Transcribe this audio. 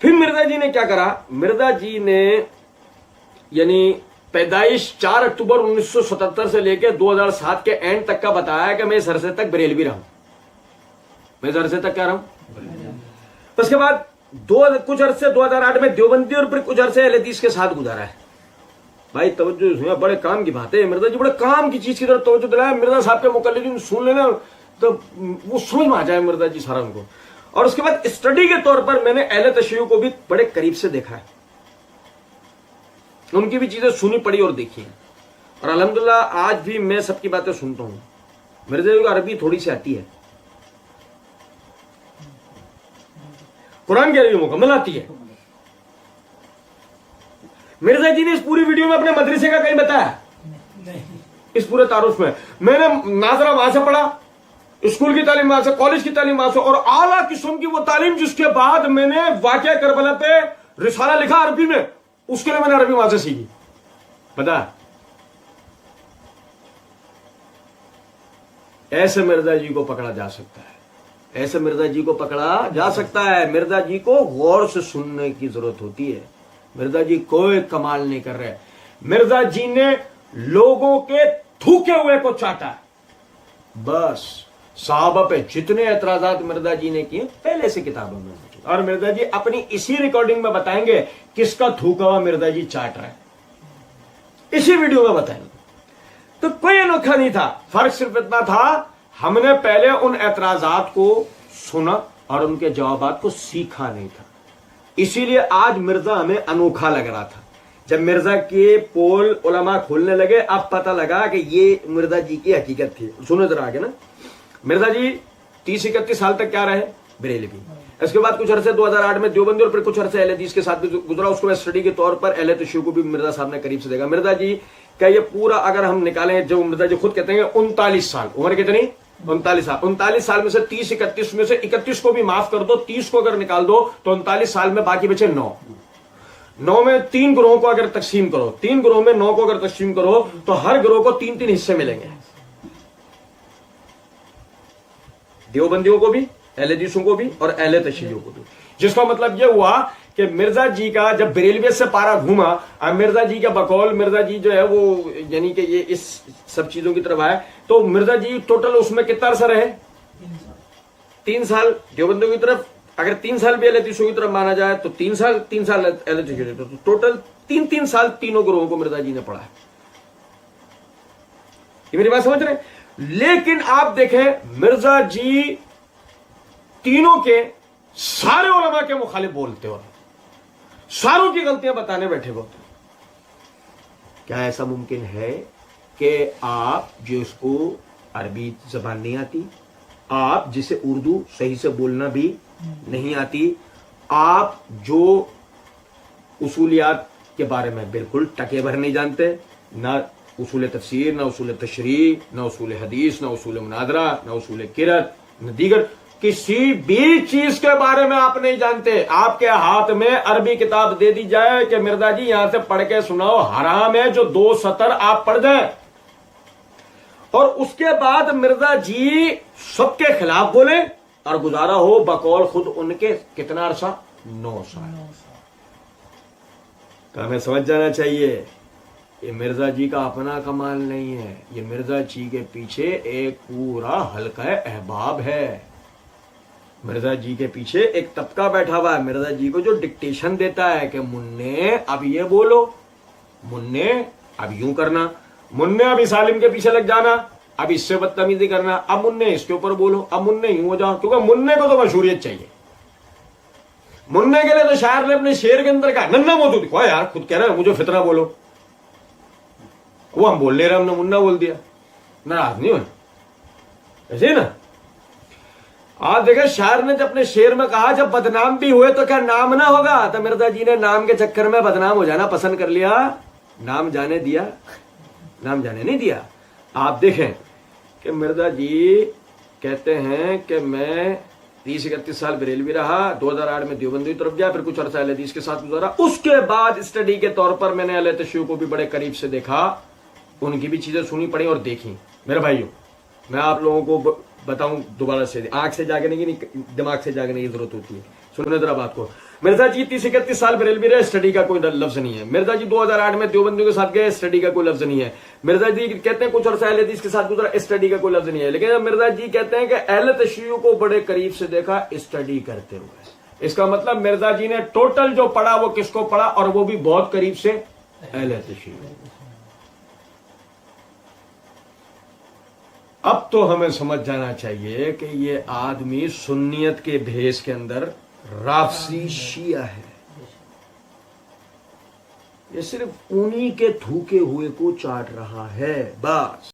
फिर मिर्जा जी ने क्या करा, मिर्जा जी ने यानी पैदाइश 4 अक्टूबर 1977 से लेकर 2007 के एंड तक का बताया कि मैं इस अरसे तक बरेलवी रहा हूं, मैं इस अरसे तक क्या रहा हूं। उसके बाद कुछ अरसे 2008 में देवबंदी और फिर कुछ अरसे अहले हदीस के साथ गुजारा है। भाई तवज्जो, बड़े काम की बात है, मिर्जा जी बड़े काम की चीज की तरफ तवज्जो दिलाया। मिर्जा साहब के मुकल्लिदीन सुन लेना तो वो समझ में आ जाए मिर्जा जी सारा उनको। और उसके बाद स्टडी के तौर पर मैंने अहले तशय्युअ को भी बड़े करीब से देखा है, उनकी भी चीजें सुनी पड़ी और देखी है। और अल्हम्दुलिल्लाह आज भी मैं सबकी बातें सुनता हूं। मिर्जा जी को अरबी थोड़ी सी आती है, कुरान की अरबी मुकम्मल आती है। मिर्जा जी ने इस पूरी वीडियो में अपने मदरसे का कहीं बताया नहीं। इस पूरे तारुफ में मैंने नाजरा वहां से पढ़ा, स्कूल की तालीम वहां से, कॉलेज की तालीम वहां से, और आला किस्म की वो तालीम जिसके बाद मैंने वाक़या करबला पे रिसाला लिखा अरबी में, उसके लिए मैंने अरबी वहां से सीखी। पता ऐसे मिर्जा जी को पकड़ा जा सकता है, ऐसे मिर्जा जी को पकड़ा जा सकता है। मिर्जा जी को गौर से सुनने की जरूरत होती है। मिर्जा जी कोई कमाल नहीं कर रहे, मिर्जा जी ने लोगों के थूके हुए को चाटा है बस। साहबा पे जितने एतराजात मिर्जा जी ने किए पहले से किताबों में, और मिर्जा जी अपनी इसी रिकॉर्डिंग में बताएंगे किसका थूका हुआ मिर्जा जी चाट रहा है, इसी वीडियो में बताएंगे। तो कोई अनोखा नहीं था, फर्क सिर्फ इतना था हमने पहले उन एतराजात को सुना और उनके जवाबात को सीखा नहीं था। इसीलिए आज मिर्जा हमें अनोखा लग रहा था। जब मिर्जा के पोल उलमा खोलने लगे अब पता लगा कि ये मिर्जा जी की हकीकत थी। सुनो जरा आगे ना, मिर्जा जी 30-31 साल तक क्या रहे, बरेलवी। इसके बाद कुछ अरसे 2008 में देवबंदी और फिर कुछ अरसे अहले हदीस के साथ भी गुजरा। उसको मैं स्टडी के तौर पर अहले तशय्युअ को भी मिर्जा साहब ने करीब से देखा। मिर्जा जी का ये पूरा अगर हम निकालें, जो मिर्जा जी खुद कहते हैं 39 साल उम्र, कितनी 39 साल। 39 साल में से 30-31 में से 31 को भी माफ कर दो, 30 को अगर निकाल दो तो 39 साल में बाकी बचे 9 में 3 ग्रोहों को अगर तकसीम करो, 3 ग्रोह में 9 को अगर तकसीम करो तो हर ग्रोह को 3-3 हिस्से मिलेंगे, देवबंदियों को भी, अहले हदीसों को भी और अहले तशय्युअ को भी। जिसका मतलब यह हुआ कि मिर्जा जी का जब बरेलवियत से पारा घूमा, अब मिर्जा जी का बकौल मिर्जा जी जो है वो यानी कि ये इस सब चीजों की तरफ आए, तो मिर्जा जी टोटल उसमें कितना अरसा रहे, 3 साल देवबंदियों की तरफ। अगर 3 साल भी अहले हदीसों की तरफ माना जाए तो 3 साल अहले तशय्युअ, तो टोटल 3-3 साल तीनों ग्रोहों को मिर्जा जी ने पढ़ा है। ये मेरी बात समझ रहे हैं। लेकिन आप देखें मिर्जा जी तीनों के सारे उलमा के मुखालिफ बोलते हो, सारों की गलतियां बताने बैठे होते। क्या ऐसा मुमकिन है कि आप जिसको अरबी जबान नहीं आती, आप जिसे उर्दू सही से बोलना भी नहीं आती, आप जो उसूलियात के बारे में बिल्कुल टके भर नहीं जानते, ना उसूल तफसीर, ना उसूल तशरीह, ना उसूल हदीस, ना उसूल मुनादरा, ना उसूल किरत, ना दीगर किसी भी चीज के बारे में आप नहीं जानते। आपके हाथ में अरबी किताब दे दी जाए कि मिर्जा जी यहां से पढ़ के सुनाओ, हराम है जो 2 सतर आप पढ़ दें, और उसके बाद मिर्जा जी सबके खिलाफ बोले और गुजारा हो बकौल खुद उनके कितना अरसा, 9 साल। तो हमें समझ जाना चाहिए ये मिर्जा जी का अपना कमाल नहीं है, ये मिर्जा जी के पीछे एक पूरा हल्का अहबाब है। मिर्जा जी के पीछे एक तबका बैठा हुआ है, मिर्जा जी को जो डिक्टेशन देता है कि मुन्ने अब ये बोलो, मुन्ने अब यूं करना, मुन्ने अब इस आलिम के पीछे लग जाना, अब इससे बदतमीजी करना, अब मुन्ने इसके ऊपर बोलो, अब मुन्ने यूं हो जाओ। क्योंकि मुन्ने को तो मशहूरियत चाहिए। मुन्ने के लिए तो शायर ने अपने शेर के अंदर कहा, नन्ना मोदू दिखो यार, खुद कह रहा है मुझे फितना बोलो, वो हम बोल ले रहे, हमने मुन्ना बोल दिया, नाराज नहीं हुए ऐसे ना। आज देखे शायर ने जब अपने शेर में कहा जब बदनाम भी हुए तो क्या नाम ना होगा, तो मिर्जा जी ने नाम के चक्कर में बदनाम हो जाना पसंद कर लिया, नाम जाने दिया, नाम जाने नहीं दिया। आप देखें कि मिर्जा जी कहते हैं कि मैं 30-31 साल बरेलवी रहा, 2008 में देवबंदी तरफ गया, फिर कुछ अरसा अहले हदीस के साथ गुजारा। उसके बाद स्टडी के तौर पर मैंने अहले तशय्युअ को भी बड़े करीब से देखा, उनकी भी चीजें सुनी पड़ी और देखी। मेरे भाइयों, मैं आप लोगों को बताऊं दोबारा से, आंख से जागने की नहीं, दिमाग से जागने की जरूरत होती है। सुनो जरा बात को। मिर्जा जी 30-31 साल बरेलवी रहे, स्टडी का कोई लफ्ज नहीं है। मिर्जा जी 2008 में देवबंदियों के साथ गए, स्टडी का कोई लफ्ज नहीं है। मिर्जा जी कहते हैं कुछ अर्सा अहले हदीस के साथ गुजरा, स्टडी का कोई लफ्ज नहीं है। लेकिन मिर्जा जी कहते हैं कि अहले तशय्युअ को बड़े करीब से देखा स्टडी करते हुए। इसका मतलब मिर्जा जी ने टोटल जो पढ़ा वो किसको पढ़ा, और वो भी बहुत करीब से, अहले तशय्युअ। अब तो हमें समझ जाना चाहिए कि ये आदमी सुन्नियत के भेष के अंदर राफसी शिया है। ये सिर्फ उन्हीं के थूके हुए को चाट रहा है बस।